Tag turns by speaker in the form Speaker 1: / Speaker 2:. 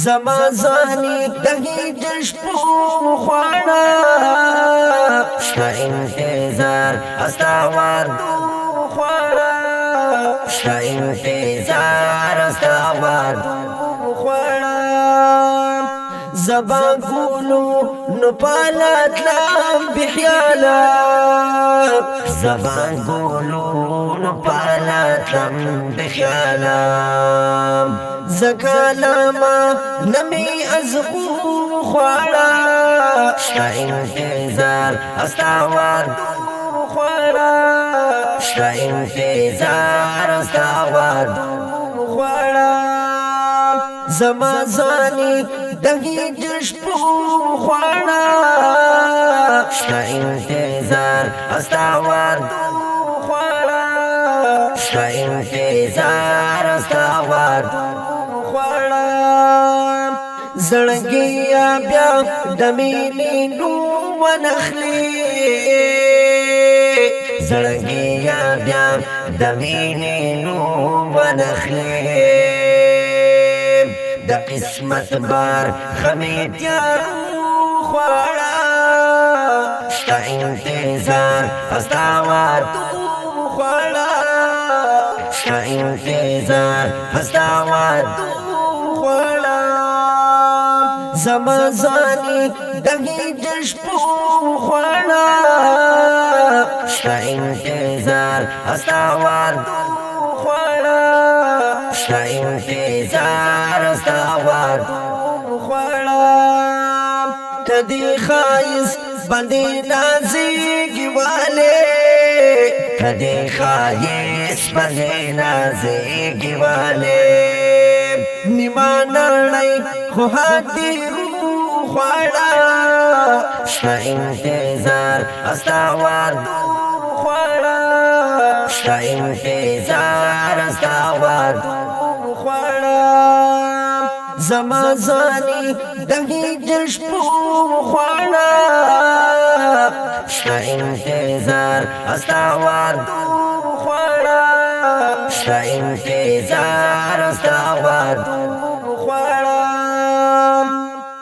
Speaker 1: زما ځواني دغه جشپو خواړه شته انتظار استوار خواړه شته انتظار استوار خواړه زبا ګولو نو پالات لام بخیالا زبا ګولو نو پالات لام بخیالا زکالاما نمی ازغو خوارا شتا انتظار استوار خوارا شتا انتظار استوار خوارا زما ځواني دغه جشپو خوارا شتا انتظار استوار خوارا شتا انتظار استوار زړګیا بیا د مینې نو ونخلي زړګیا بیا د مینې نو ونخلي د قسمت بار خمیتیار خوړا شتا انتظار استوار خوړا شتا انتظار استوار زما ځواني دغه جشپو خواړه شته انتظار استوار خواړه شته انتظار استوار خواړه کدي خایس باندې نازېږي والے کدي خایس باندې نازېږي والے نیما نړۍ خو هدي خوړا شته انتظار استوار خوړا شته انتظار استوار خوړا زما ځواني دغه جشپو خوړا شته انتظار استوار خوړا شته انتظار استوار